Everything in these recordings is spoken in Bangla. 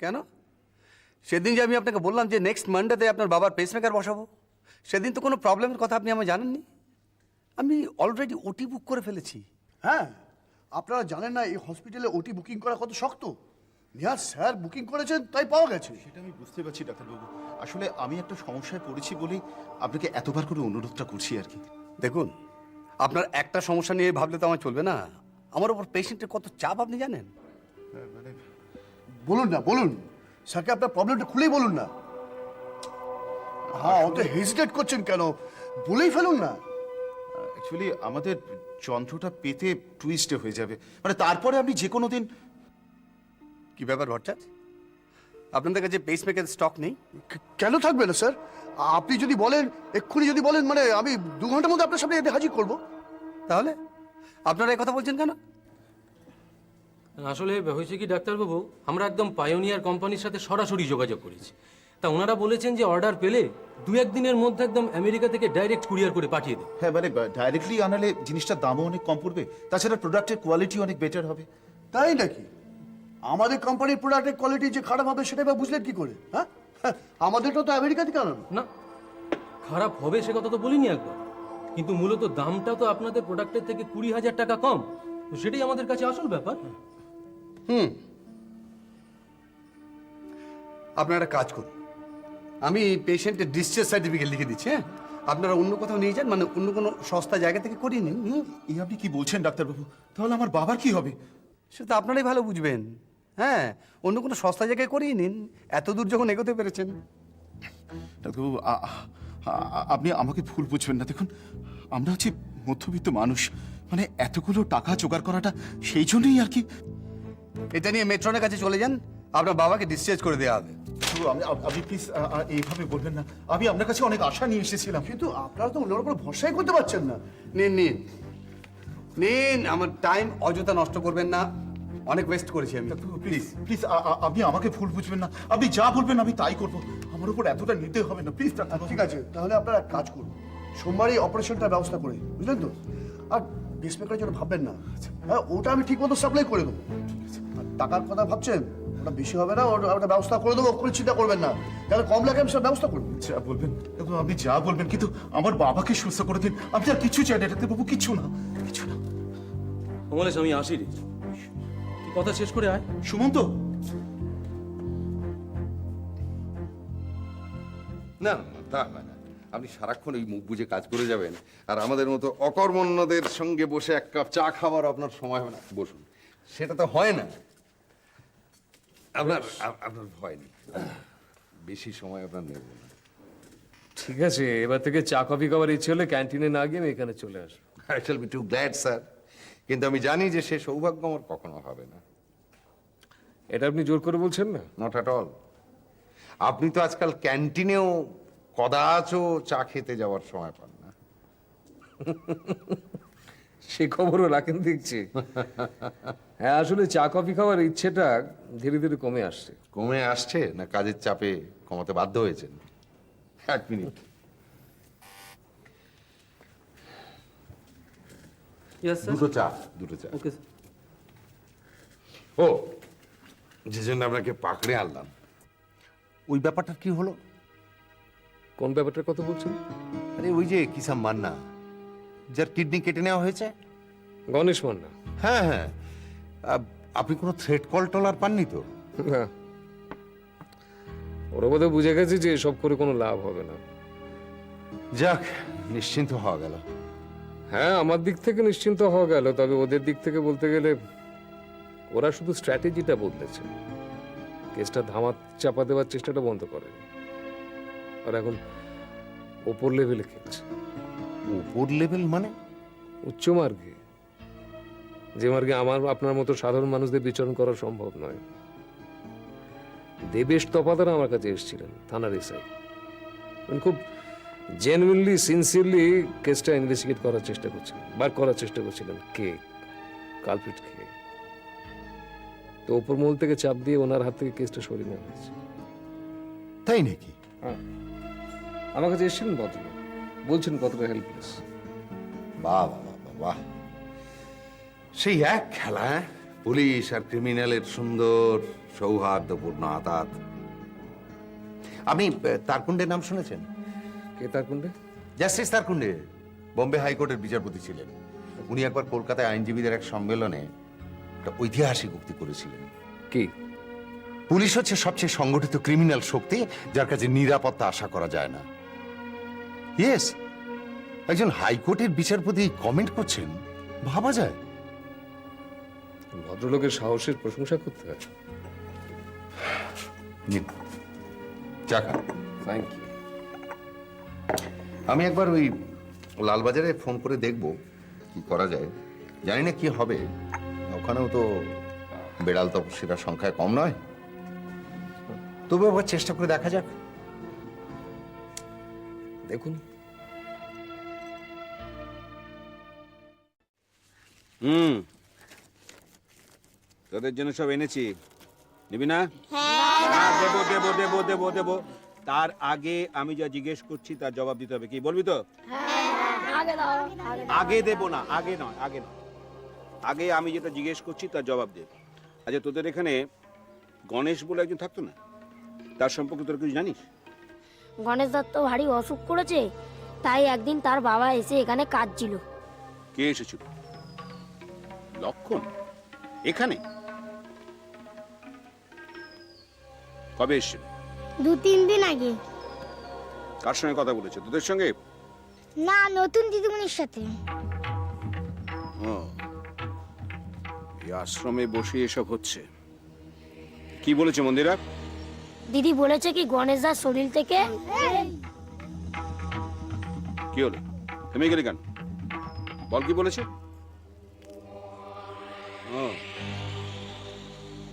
কেন? সেদিন যে আমি আপনাকে বললাম যে নেক্সট মানডেতে আপনার বাবার পেসমেকার বসাবো, সেদিন তো কোনো প্রবলেমের কথা আপনি আমায় জানাননি। আমি অলরেডি ওটি বুক করে ফেলেছি। হ্যাঁ, আপনারা জানেন না এই হসপিটালে ওটি বুকিং করা কত শক্ত। নিহার স্যার বুকিং করেছেন, তাই পাওয়া গেছে। সেটা আমি বুঝতে পারছি ডাক্তারবাবু। আসলে আমি একটা সমস্যায় পড়েছি বলেই আপনাকে এতবার করে অনুরোধটা করছি আর কি। দেখুন, আপনার একটা সমস্যা নিয়ে ভাবলে তো আমার চলবে না। আমার ওপর পেশেন্টের কত চাপ আপনি জানেন। মানে বলুন না, বলুন স্যারকে আপনার প্রবলেমটা খুলেই বলুন না। হ্যাঁ, অত হেজিটেট করছেন কেন? বলেই ফেলুন না। অ্যাকচুয়ালি আমাদের যন্ত্রটা পেতে টুইস্টে হয়ে যাবে, মানে তারপরে আপনি যে কোনো দিন। কি ব্যাপার ভট্টাচ, আপনাদের কাছে পেসমেকার স্টক নেই? কেন থাকবে না স্যার? আপনি যদি বলেন, এক্ষুনি যদি বলেন, মানে আমি 2 ঘন্টার মধ্যে আপনার সামনে এতে হাজির করবো। তাহলে আপনারা এই কথা বলছেন কেন? আসলে হয়েছে কি ডাক্তারবাবু, আমরা একদম পায়োনিয়ার কোম্পানির সাথে সরাসরি যোগাযোগ করেছি। তা ওনারা বলেছেন যে অর্ডার পেলে 2-1 দিনের মধ্যে একদম আমেরিকা থেকে ডাইরেক্ট কুরিয়ার করে পাঠিয়ে দেবে। হ্যাঁ, মানে ডাইরেক্টলি আনালে জিনিসটার দামও অনেক কম পড়বে, তাছাড়া প্রোডাক্টের কোয়ালিটি অনেক বেটার হবে। তাই নাকি? আমাদের কোম্পানির প্রোডাক্টের কোয়ালিটি যে খারাপ হবে সেটা বা বুঝলেন কি করে? হ্যাঁ, আমাদেরটা তো আমেরিকা থেকে আনানো। না, খারাপ হবে সে কথা তো বলিনি একবার, কিন্তু মূলত দামটা তো আপনাদের প্রোডাক্টের থেকে 20,000 টাকা কম। তো সেটাই আমাদের কাছে আসল ব্যাপার। আপনারা একটা কাজ করুন, আমি পেশেন্টের ডিসচার্জ সার্টিফিকেট লিখে দিচ্ছি। হ্যাঁ, আপনারা অন্য কোথাও নিয়ে যান, মানে অন্য কোনো সস্তা জায়গা থেকে করিয়ে নিন। এই আপনি কি বলছেন ডাক্তারবাবু? তাহলে আমার বাবার কি হবে? সেটা আপনারাই ভালো বুঝবেন। হ্যাঁ, অন্য কোনো সস্তা জায়গায় করিয়ে নিন, এত দূর যখন এগোতে পেরেছেন। ডাক্তারবাবু, আপনি আমাকে ভুল বুঝবেন না। দেখুন, আমরা হচ্ছে মধ্যবিত্ত মানুষ, মানে এতগুলো টাকা জোগাড় করাটা সেই জন্যই আর কি। এটা নিয়ে মেট্রনের কাছে চলে যান, আপনার বাবাকে ডিসচার্জ করে দেওয়া হবে। আপনি প্লিজ এইভাবে বলবেন না। আমি আপনার কাছে অনেক আশা নিয়ে এসেছিলাম। কিন্তু আপনারা তো ওনার উপর ভরসাই করতে পারছেন না। নিন নিন নিন, আমার টাইম অযথা নষ্ট করবেন না, অনেক ওয়েস্ট করেছি আমি। প্লিজ প্লিজ, আপনি আমাকে ভুল বুঝবেন না। আপনি যা বলবেন আমি তাই করব। আমার উপর এতটা নিতে হবে না, প্লিজ ডাক্তার। ঠিক আছে, তাহলে আপনারা এক কাজ করুন, সোমবারই অপারেশনটার ব্যবস্থা করে, বুঝলেন তো? আর পেসমেকারের জন্য ভাববেন না। হ্যাঁ, ওটা আমি ঠিক মতো সাপ্লাই করে দেবো। আর টাকার কথা ভাবছেন, ওটা বেশি হবে না, ওটা ব্যবস্থা করে দেবো, কোনো চিন্তা করবেন না। তাহলে কম লাগে আমি সব ব্যবস্থা করবো। যা বলবেন, এবং আপনি যা বলবেন, কিন্তু আমার বাবাকে সুস্থ করে দিন। আপনি আর কিছু চাই না ডাক্তারবাবু, কিছু না, কিছু না। কমলেশ, আমি আসি রে, তুই কথা শেষ করে আয়। সুমন্ত, না না না, তা হয় না। আপনি সারাক্ষণ ওই মুখ বুজে কাজ করে যাবেন, আর আমাদের মতো অকর্মণ্যদের সঙ্গে বসে এক কাপ চা খাবার আপনার সময় হবে না। বসুন, সেটা তো হয় না। আপনার ভয় নেই, বেশি সময় আপনার নেব না। ঠিক আছে, এবার থেকে চা কফি খাবার ইচ্ছে হলে ক্যান্টিনে না গিয়ে আমি এখানে চলে আসবো। I shall be to glad sir, কিন্তু আমি জানি যে সে সৌভাগ্য আমার কখনো হবে না। এটা আপনি জোর করে বলছেন না? Not at all. আপনি তো আজকাল ক্যান্টিনেও কদাচও চা খেতে যাওয়ার সময় পান না। সে খবরও রাখেন দেখছি। হ্যাঁ, আসলে চা কফি খাওয়ার ইচ্ছেটা ধীরে ধীরে কমে আসছে। কমে আসছে না কাজের চাপে কমাতে বাধ্য হয়েছেন? 1 মিনিট। Yes sir. দুটো চা। Okay sir. ও, যে জন্য আপনাকে পাকড়ে আনলাম, ওই ব্যাপারটা কি হলো? কোন ব্যাপারটার কথা বলছেন? আরে ওই যে কিসাম মান্না, যার কিডনি কেটে নেওয়া হয়েছে। গণেশ মান্না? হ্যাঁ হ্যাঁ, আপনি কোনো থ্রেট কল টল আর পাননি তো? না, ওরা বোধহয় বুঝে গেছে যে এসব করে কোনো লাভ হবে না। যাক, নিশ্চিন্ত হওয়া গেল। হ্যাঁ, আমার দিক থেকে নিশ্চিন্ত হওয়া গেল, তবে ওদের দিক থেকে বলতে গেলে ওরা শুধু স্ট্র্যাটেজিটা বদলেছে, কেসটা ধামা চাপা দেওয়ার চেষ্টাটা বন্ধ করেনি। আর এখন ওপর লেভেলে খেলছে। উপর লেভেল মানে? উচ্চ মার্গে, যে মার্গে আমার আপনার মতো সাধারণ মানুষদের বিচরণ করা সম্ভব নয়। দেবেশ তপাদার আমার কাছে এসেছিলেন থানার এসআই, খুব জেনুইনলি সিনসিয়ারলি কেসটা ইনভেস্টিগেট করার চেষ্টা করছিলেন, বার করার চেষ্টা করছিলেন কে কালপিট, কে। তো ওপর মহল থেকে চাপ দিয়ে ওনার হাত থেকে কেসটা সরিয়ে নেওয়া হয়েছে। তাই নাকি? হ্যাঁ, আমার কাছে এসেছিলেন ভদ্রলোক, বলছেন কতটা হেল্পলেস। বাহ বাহ বাহ বাহ, সেই এক খেলা। পুলিশ আর ক্রিমিনালের সুন্দর সৌহার্দ্যপূর্ণ আতাত। আপনি তারকুণ্ডের নাম শুনেছেন? কে তার কোনটা? জাস্টিস তারকুণ্ডে বোম্বে হাইকোর্টের বিচারপতি ছিলেন। উনি একবার কলকাতায় আইনজীবীদের এক সম্মেলনে একটা ঐতিহাসিক উক্তি করেছিলেন। কি? পুলিশ হচ্ছে সবচেয়ে সংগঠিত ক্রিমিনাল শক্তি, যার কাছে নিরাপত্তা আশা করা যায় না। ইয়েস, একজন হাইকোর্টের বিচারপতি কমেন্ট করছেন, ভাবা যায়। ভদ্রলোকের সাহসের প্রশংসা করতে হয়। নিন, চা খান। Thank you. আমি একবার ওই লালবাজারে ফোন করে দেখব কি করা যায়। জানি না কি হবে, ওখানেও তো বেড়াল তপস্বীরা সংখ্যায় কম নয়। তবু একবার চেষ্টা করে দেখা যাক। দেখুন, তোদের জন্য সব এনেছি, নিবি না? হ্যাঁ, দেবো দেবো দেবো দেবো দেবো। তার আগে আমি যা জিজ্ঞেস করছি তার জবাব দিতে হবে। কি বলবি তো? আগে দেবো না, আগে নয়, আগে নয়। আগে আমি যেটা জিজ্ঞেস করছি তার জবাব দে। আচ্ছা, তোদের এখানে গণেশ বলে একজন থাকতো না, তার সম্পর্কে তোর কিছু জানিস? গণেশ দত্ত ভারী অসুখ করেছে, তাই একদিন তার বাবা এসে এখানে কাঁদছিল। কে এসেছিল? লক্ষণ এখানে কবে এসেছিল? 2-3 দিন আগে। কার সঙ্গে কথা বলেছে? তোদের সঙ্গে? না, নতুন দিদিমণির সাথে। ও, এই আশ্রমে বসে এসব হচ্ছে। কি বলেছে মন্দিরা? দিদি বলেছে কি গণেশ দার শরীর থেকে কি হলো? থেমে গেলি কেন? বল, কি বলেছে? ও,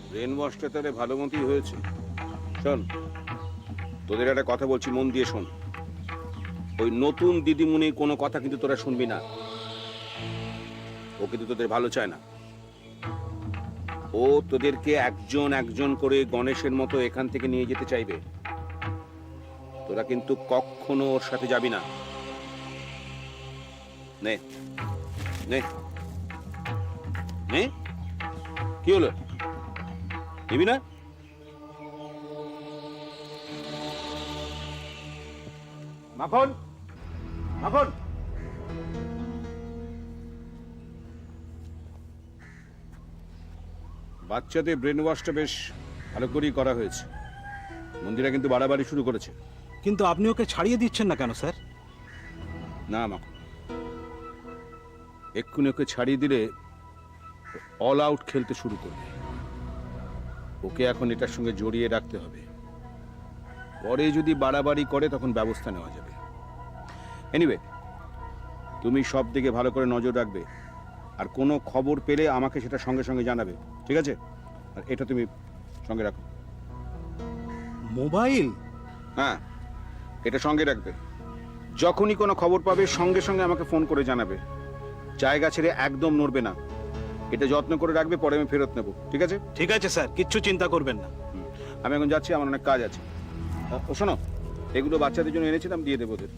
ব্রেন ওয়াশটা তাহলে ভালো মতোই হয়েছে। শোন, তোদের একটা কথা বলছি, মন দিয়ে শোন। ওই নতুন দিদিমণির কোনো কথা কিন্তু তোরা শুনবি না। ও কিন্তু তোদের ভালো চায় না। ও তোদেরকে একজন একজন করে গণেশের মতো এখান থেকে নিয়ে যেতে চাইবে। তোরা কিন্তু কখনো ওর সাথে যাবি না। নে নে নে, কি হলো? নিবি না? মাখন, মাখন, বাচ্চাদের ব্রেন ওয়াশটা বেশ ভালো করেই করা হয়েছে। মন্দিরা কিন্তু বাড়াবাড়ি শুরু করেছে। কিন্তু আপনি ওকে ছাড়িয়ে দিচ্ছেন না কেন স্যার? না মাখন, এক্ষুনি ওকে ছাড়িয়ে দিলে অল আউট খেলতে শুরু করবে। ওকে এখন এটার সঙ্গে জড়িয়ে রাখতে হবে। পরে যদি বাড়াবাড়ি করে তখন ব্যবস্থা নেওয়া যাবে। এনিওয়ে, তুমি সব দিকে ভালো করে নজর রাখবে, আর কোনো খবর পেলে আমাকে সেটা সঙ্গে সঙ্গে জানাবে, ঠিক আছে? আর এটা তুমি সঙ্গে রাখো। মোবাইল? হ্যাঁ, এটা সঙ্গে রাখবে। যখনই কোনো খবর পাবে সঙ্গে সঙ্গে আমাকে ফোন করে জানাবে। জায়গা ছেড়ে একদম নড়বে না। এটা যত্ন করে রাখবে, পরে আমি ফেরত নেব, ঠিক আছে? ঠিক আছে স্যার, কিচ্ছু চিন্তা করবেন না। আমি এখন যাচ্ছি, আমার অনেক কাজ আছে। ও শোনো, এগুলো বাচ্চাদের জন্য এনেছিলাম, দিয়ে দেবো ওদের।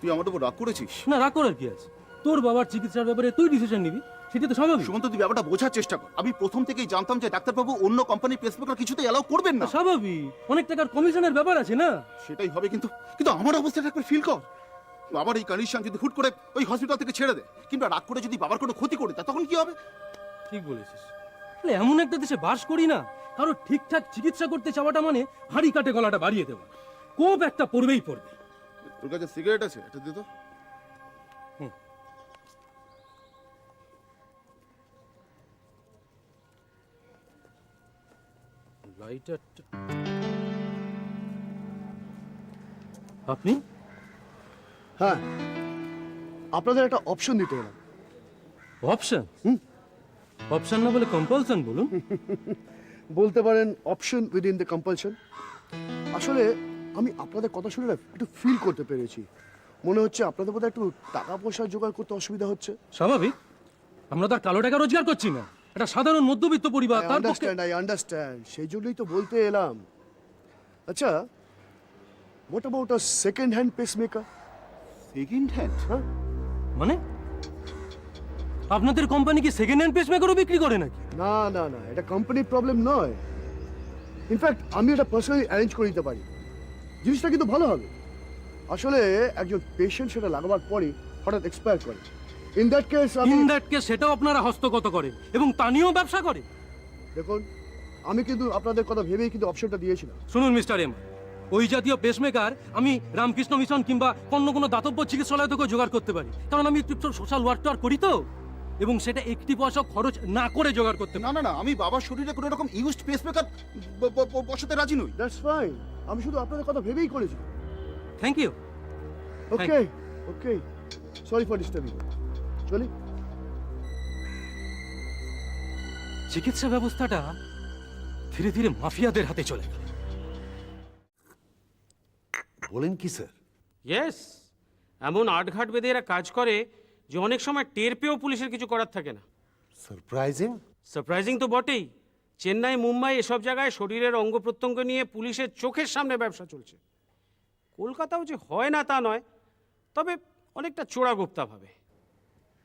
তুই আমার উপর রাগ করেছিস? না, রাগ করার কি আছে? তোর বাবার চিকিৎসার ব্যাপারে তুই ডিসিশন নিবি, সেটা তো স্বাভাবিক। সুমন্ত, তুই ব্যাপারটা বোঝার চেষ্টা কর। আমি প্রথম থেকেই জানতাম যে ডাক্তারবাবু অন্য কোম্পানির পেসমেকার কিছুতে অ্যালাউ করবেন না। স্বাভাবিক, অনেক টাকার কমিশনের ব্যাপার আছে না? সেটাই হবে, কিন্তু কিন্তু আমার অবস্থাটা একবার ফিল কর। বাবার এই কন্ডিশন যদি হুট করে ওই হসপিটাল থেকে ছেড়ে দেয়, কিংবা রাগ করে যদি বাবার কোনো ক্ষতি করে দেয়, তখন কি হবে? ঠিক বলেছিস। তাহলে এমন একটা দেশে বাস করি না, কারো ঠিকঠাক চিকিৎসা করতে চাওয়াটা মানে হাড়ি কাটে গলাটা বাড়িয়ে দেওয়া। কোপ একটা পড়বেই পড়বে। তোর কাছে সিগারেট আছে? এটা দে তো। লাইটারটা আপনি? হ্যাঁ, আপনাদের একটা অপশন দিতে এলাম। অপশন? অপশন না বলে কম্পালশন বলুন। বলতে পারেন অপশন উইদিন দ্য কম্পালশন। আসলে আমি আপনাদের কথা শুনে না একটু ফিল করতে পেরেছি। মনে হচ্ছে আপনাদের বোধহয় একটু টাকা পয়সা জোগাড় করতে অসুবিধা হচ্ছে। স্বাভাবিক, আমরা তো আর কালো টাকা রোজগার করছি না। একটা সাধারণ মধ্যবিত্ত পরিবার তার পক্ষে আই আন্ডারস্ট্যান্ড, সেই জন্যই তো বলতে এলাম। আচ্ছা, what about a second hand pacemaker? Second hand? হ্যাঁ, মানে আপনাদের কোম্পানি কি সেকেন্ড হ্যান্ড পেসমেকারও বিক্রি করে নাকি? না না না, এটা কোম্পানির প্রবলেম নয়। ইনফ্যাক্ট আমি এটা পার্সোনালি অ্যারেঞ্জ করে দিতে পারি। জিনিসটা কিন্তু ভালো হবে। আসলে একজন পেশেন্ট সেটা লাগাবার পরে হঠাৎ এক্সপায়ার করে। In that case in that case সেটাও আপনারা হস্তগত করেন এবং তা নিয়েও ব্যবসা করেন। দেখুন, আমি কিন্তু আপনাদের কথা ভেবেই কিন্তু অপশনটা দিয়েছিলাম। শুনুন মিস্টার এম, ওই জাতীয় পেসমেকার আমি রামকৃষ্ণ মিশন কিংবা অন্য কোনো দাতব্য চিকিৎসালয় থেকেও জোগাড় করতে পারি, কারণ আমি একটু সোশ্যাল ওয়ার্ক করি তো, এবং সেটা একটি পয়সা খরচ না করে জোগাড় করতে না না না, আমি বাবার শরীরে কোনো রকম ইউজড পেসমেকার বসাতে রাজি নই। দ্যাটস ফাইন, আমি শুধু আপনাদের কথা ভেবেই করেছি। Thank you. Okay okay, sorry for disturbing. চলি। চিকিৎসা ব্যবস্থাটা ধীরে ধীরে মাফিয়াদের হাতে চলে গেল। বলেন কি স্যার? ইয়েস, এমন আটঘাট বেঁধে এরা কাজ করে যে অনেক সময় টের পেয়েও পুলিশের কিছু করার থাকে না। সারপ্রাইজিং। সারপ্রাইজিং তো বটেই। চেন্নাই, মুম্বাই এসব জায়গায় শরীরের অঙ্গ প্রত্যঙ্গ নিয়ে পুলিশের চোখের সামনে ব্যবসা চলছে। কলকাতাও যে হয় না তা নয়, তবে অনেকটা চোরাগোপ্তাভাবে।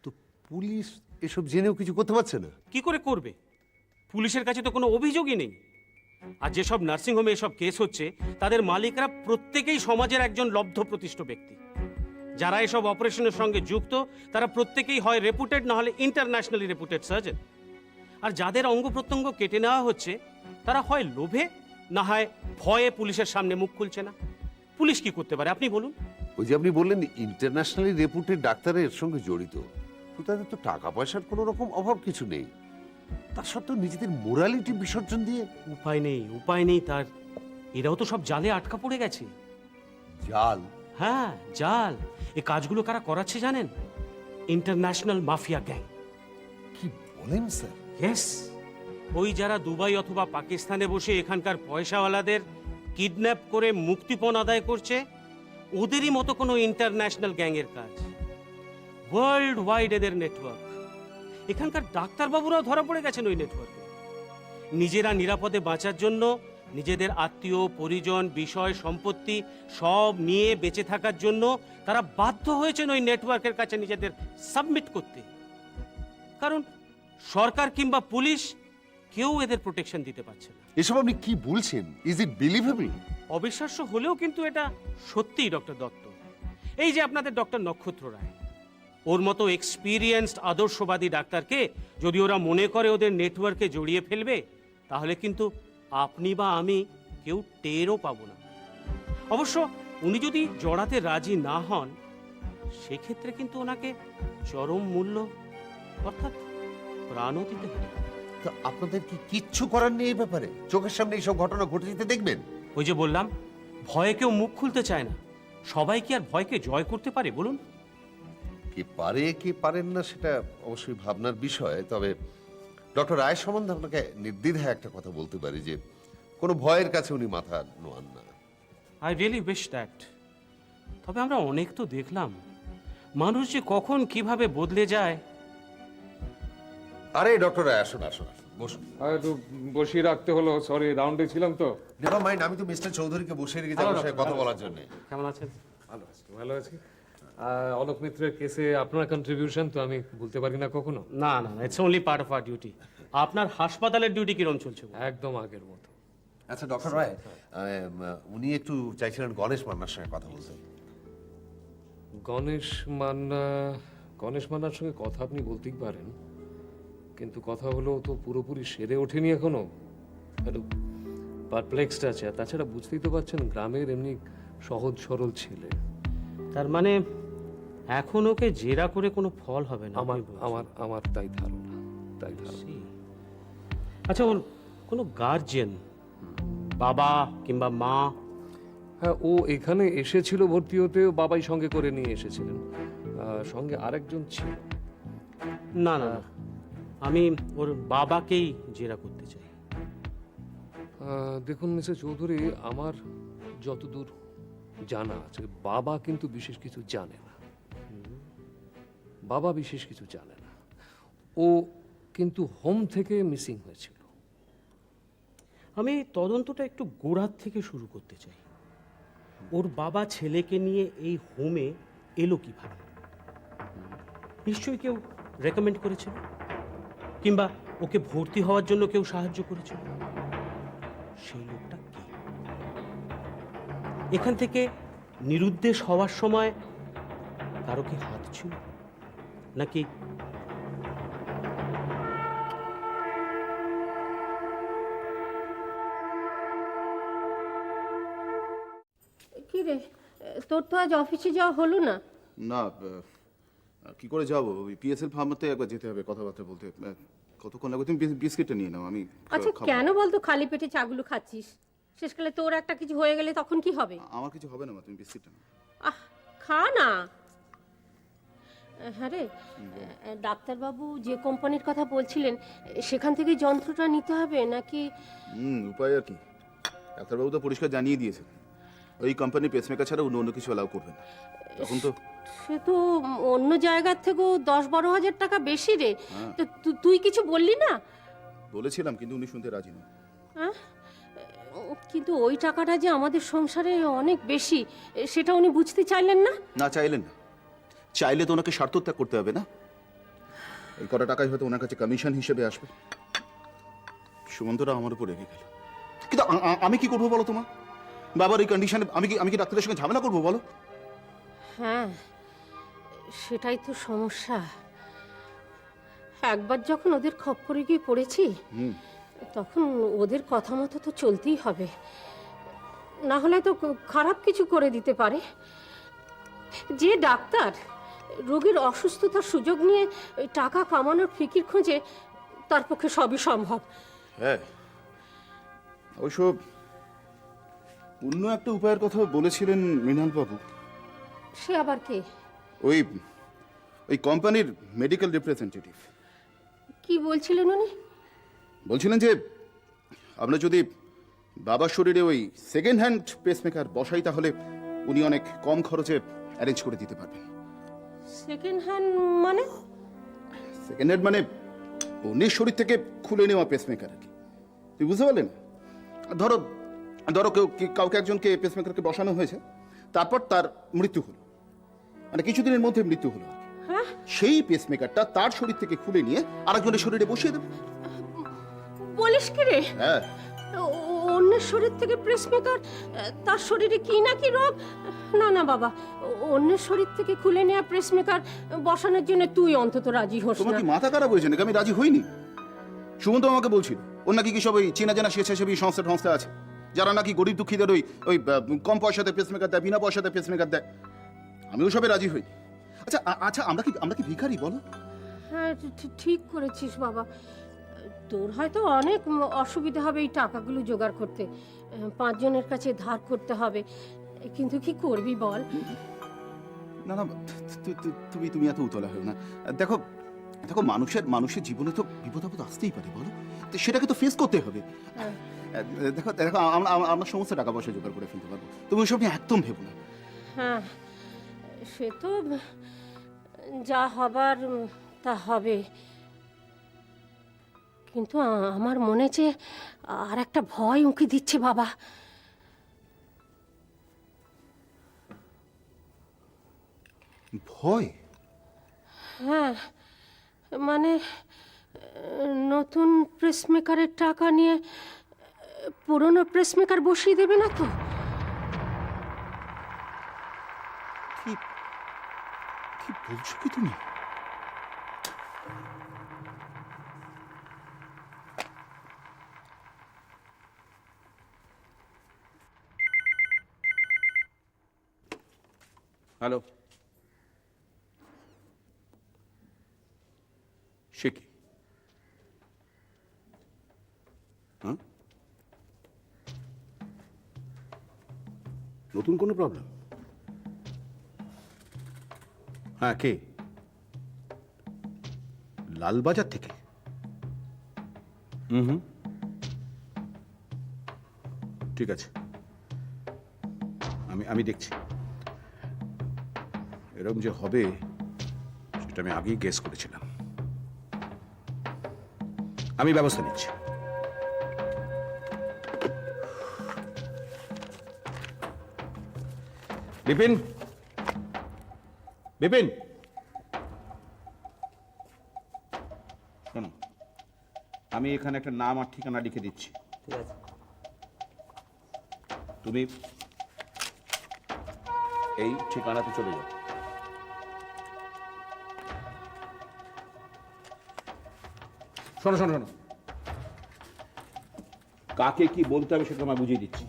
তো পুলিশ এসব জেনেও কিছু করতে পারছে না? কি করে করবে? পুলিশের কাছে তো কোনো অভিযোগই নেই। আর যেসব নার্সিংহোমে এসব কেস হচ্ছে তাদের মালিকরা প্রত্যেকেই সমাজের একজন লব্ধ প্রতিষ্ঠ ব্যক্তি। যারা এসব অপারেশনের সঙ্গে যুক্ত তারা প্রত্যেকেই হয় রেপুটেড, না হলে ইন্টারন্যাশনালি রেপুটেড সার্জন। আর যাদের অঙ্গ প্রত্যঙ্গ কেটে নেওয়া হচ্ছে তারা হয় লোভে, না হয় ভয়ে পুলিশের সামনে মুখ খুলছে না। পুলিশ কি করতে পারে আপনি বলুন? ওই যে আপনি বললেন ইন্টারন্যাশনালি রেপুটেড ডাক্তারের এর সঙ্গে জড়িত, তো তাদের তো টাকা পয়সার কোনো রকম অভাব কিছু নেই। তার সত্ত্বেও নিজেদের মোরালিটি বিসর্জন দিয়ে। উপায় নেই তার। এরাও তো সব জালে আটকা পড়ে গেছে। জাল? হ্যাঁ, জাল। এই কাজগুলো কারা করাচ্ছে জানেন? International mafia gang. কি বলেন স্যার? ইয়েস, ওই যারা দুবাই অথবা পাকিস্তানে বসে এখানকার পয়সাওয়ালাদের কিডন্যাপ করে মুক্তিপণ আদায় করছে, ওদেরই মতো কোনো ইন্টারন্যাশনাল গ্যাংয়ের কাজ। ওয়ার্ল্ড ওয়াইড এদের নেটওয়ার্ক। এখানকার ডাক্তারবাবুরাও ধরা পড়ে গেছেন ওই নেটওয়ার্কে। নিজেরা নিরাপদে বাঁচার জন্য নিজেদের আত্মীয় পরিজন বিষয় সম্পত্তি সব নিয়ে বেঁচে থাকার জন্য তারা বাধ্য হয়েছেন ওই নেটওয়ার্কের কাছে নিজেদের সাবমিট করতে। কারণ সরকার কিংবা পুলিশ কেউ এদের প্রোটেকশন দিতে পারছে না। এসব আপনি কি বলছেন? Is it believable? অবিশ্বাস্য হলেও কিন্তু এটা সত্যিই ডক্টর দত্ত। এই যে আপনাদের ডক্টর নক্ষত্র রায়, ওর মতো এক্সপিরিয়েন্সড আদর্শবাদী ডাক্তারকে যদি ওরা মনে করে ওদের নেটওয়ার্কে জড়িয়ে ফেলবে, তাহলে কিন্তু আপনি বা আমি কেউ টেরও পাবো না। অবশ্য উনি যদি জড়াতে রাজি না হন, সেক্ষেত্রে কিন্তু ওনাকে চরম মূল্য অর্থাৎ প্রাণও দিতে হবে। তো আপনাদের কি কিচ্ছু করার নেই এই ব্যাপারে? চোখের সামনে এইসব ঘটনা ঘটে যেতে দেখবেন? ওই যে বললাম, ভয়ে কেউ মুখ খুলতে চায় না। সবাই কি আর ভয়কে জয় করতে পারে বলুন? কে পারে কে পারেন না সেটা অবশ্যই ভাবনার বিষয়। তবে ডক্টর রায় সম্বন্ধে আপনাকে নির্দ্বিধায় একটা কথা বলতে পারি যে কোনো ভয়ের কাছে উনি মাথা নোয়ান না। I really wish that. তবে আমরা অনেক তো দেখলাম মানুষ যে কখন কিভাবে বদলে যায়। আরে ডক্টর রায়, আসুন আসুন আসুন, বসুন। একটু বসিয়ে রাখতে হলো, সরি, রাউন্ডে ছিলাম তো। নেভার মাইন্ড, আমি তো মিস্টার চৌধুরীকে বসিয়ে রেখেছি আপনার সাথে কথা বলার জন্য। কেমন আছেন? ভালো আছি। অলোক মিত্রের কেসে আপনার কন্ট্রিবিউশন তো আমি ভুলতে পারি না কখনো। না না, it's only part of our duty. আপনার হাসপাতালের ডিউটি কিরম চলছে? একদম আগের মতো। আচ্ছা ডক্টর রায়, উনি একটু চাইছিলেন গণেশ মান্নার সঙ্গে কথা বলতে। গণেশ মান্নার সঙ্গে কথা আপনি বলতেই পারেন, কিন্তু কথা হলো তো পুরোপুরি সেরে ওঠেনি এখনো। একটু পারপ্লেক্সড আছে। আর তাছাড়া বুঝতেই তো পারছেন, গ্রামের এমনি সহজ সরল ছেলে। তার মানে এখন ওকে জেরা করে কোনো ফল হবে না? আমার তাই ধারণা। আচ্ছা, ওর কোনো গার্জিয়ান, বাবা কিংবা মা? হ্যাঁ, ও এখানে এসেছিল ভর্তি হতে, বাবাই সঙ্গে করে নিয়ে এসেছিলেন। সঙ্গে আরেকজন ছিল। না না, আমি ওর বাবাকেই জেরা করতে চাই। দেখুন মিস্টার চৌধুরী, আমার যতদূর জানা আছে, বাবা কিন্তু বিশেষ কিছু জানে না। ও কিন্তু হোম থেকে মিসিং হয়েছিল। আমি তদন্তটা একটু গোড়ার থেকে শুরু করতে চাই। ওর বাবা ছেলেকে নিয়ে এই হোমে এলো কিভাবে? নিশ্চয়ই কেউ রেকমেন্ড করেছিল, কিংবা ওকে ভর্তি হওয়ার জন্য কেউ সাহায্য করেছিল। সেই লোকটা কে? এখান থেকে নিরুদ্দেশ হওয়ার সময় কারো কি হাত ছিল, নাকি কি রে, তোর তো আজ অফিসে যাওয়া হলো না? না, কি করে যাবো? ওই পিএসএল ফার্মতে একবার যেতে হবে কথাবার্তা বলতে। কতক্ষণ লাগবে? তুমি বিস্কিটটা নিয়ে নাও, আমি আচ্ছা খাবো। কেন বলতো খালি পেটে চাগুলো খাচ্ছিস? শেষকালে তোর একটা কিছু হয়ে গেলে তখন কি হবে? আমার কিছু হবে না মা, তুমি বিস্কিটটা নাও। আহ, খা না। হ্যাঁ রে, ডাক্তারবাবু যে কোম্পানির কথা বলছিলেন সেখান থেকে যন্ত্রটা নিতে হবে নাকি? উপায় আর কি? ডাক্তারবাবু তো পরিষ্কার জানিয়ে দিয়েছে ওই কোম্পানি পেসমেকার ছাড়া অন্য কিছু অ্যালাউ করবে না। তখন তো সে তো অন্য জায়গার থেকেও 10-12 হাজার টাকা বেশি রে। তো তুই কিছু বললি না? বলেছিলাম, কিন্তু উনি শুনতে রাজি নন। হ্যাঁ, কিন্তু ওই টাকাটা যে আমাদের সংসারে অনেক বেশি, সেটা উনি বুঝতে চাইলেন না। না, চাইলেন না। চাইলে তো ওনাকে স্বার্থত্যাগ করতে হবে না? এই কটা টাকাই হয়তো ওনার কাছে কমিশন হিসেবে আসবে। সুমন্তরা আমার উপর রেগে গেল, কিন্তু আমি কি করবো বলো তোমার? বাবার এই কন্ডিশনে আমি কি ডাক্তারের সঙ্গে ঝামেলা করবো বলো? হ্যাঁ, সেটাই তো সমস্যা। একবার যখন ওদের খপ্পরে গিয়ে পড়েছি, তখন ওদের কথা মতো তো চলতেই হবে, না হলে তো খারাপ কিছু করে দিতে পারে। যে ডাক্তার রোগীর অসুস্থতার সুযোগ নিয়ে টাকা কামানোর ফিকির খোঁজে, তার পক্ষে সবই সম্ভব। হ্যাঁ, অবশ্য অন্য একটা উপায়ের কথা বলেছিলেন মৃণালবাবু। সে আবার কে? ওই কোম্পানির মেডিকেল রিপ্রেজেন্টেটিভ। কি বলছিলেন উনি? বলছিলেন যে আমরা যদি বাবার শরীরে ওই সেকেন্ড হ্যান্ড পেসমেকার বসাই, তাহলে উনি অনেক কম খরচে অ্যারেঞ্জ করে দিতে পারবেন। সেকেন্ড হ্যান্ড মানে? সেকেন্ড হ্যান্ড মানে অন্যের শরীর থেকে খুলে নেওয়া পেসমেকার আর কি। তুই বুঝতে পারলি না? ধরো ধরো কাউকে একজনকে পেসমেকারকে বসানো হয়েছে, তারপর তার মৃত্যু হলো, মানে কিছুদিনের মধ্যে মৃত্যু হলো। সেই পেসমেকারটা তার শরীর থেকে খুলে নিয়ে আরেকজনের শরীরে বসিয়ে দেবে। বলিস কি রে? হ্যাঁ, অন্যের শরীর থেকে পেসমেকার, তার শরীরে কি না কি রোগ? না না বাবা, অন্যের শরীর থেকে খুলে নেওয়া পেসমেকার বসানোর জন্য তুই অন্তত রাজি হোস তোমার না। কি মাথা খারাপ হয়েছে নাকি? আমি রাজি হইনি। সুমন্ত আমাকে বলছিল ওর নাকি কি সব ওই চেনা জানা স্বেচ্ছাসেবী সংস্থা আছে, যারা নাকি গরিব দুঃখীদের ওই কম পয়সাতে পেসমেকার দেয়, বিনা পয়সাতে পেসমেকার দেয়। আমি ওসবে রাজি হইনি। আচ্ছা আচ্ছা, আমরা কি ভিখারি বলো? হ্যাঁ, ঠিক করেছিস বাবা। তোর হয়তো অনেক অসুবিধা হবে এই টাকাগুলো জোগাড় করতে, 5 জনের কাছে ধার করতে হবে, কিন্তু কি করবি বল? না না, তুমি এত উতলা হও না। দেখো দেখো, মানুষের জীবনে তো বিপদ আপদ আসতেই পারে, বলো? তো সেটাকে তো ফেস করতে হবে। দেখো দেখো, আমরা সমস্ত টাকা পয়সা জোগাড় করে ফেলতে পারবো, তুমি ওইসব নিয়ে একদম ভেবো না। হ্যাঁ, সে তো যা হবার তা হবে, কিন্তু আমার মনে যে আর একটা ভয় উঁকি দিচ্ছে বাবা। ভয়? হ্যাঁ, মানে নতুন প্রেসমেকারের টাকা নিয়ে পুরনো প্রেসমেকার বসিয়ে দেবে না তো? কি বলছো কি তুমি? হ্যালো, সে কি? হ্যাঁ, নতুন কোনো প্রবলেম? হ্যাঁ, কে? লালবাজার থেকে? হুম, ঠিক আছে, আমি দেখছি। এরকম যে হবে সেটা আমি আগেই গেস করেছিলাম। আমি ব্যবস্থা নিচ্ছি। বিপিন, বিপিন, শোনো, আমি এখানে একটা নাম আর ঠিকানা লিখে দিচ্ছি। ঠিক আছে। তুমি এই ঠিকানাতে চলে যাও। শোনো শোনো শোনো, কাকে কি বলতে হবে সেটা আমি বুঝিয়ে দিচ্ছি।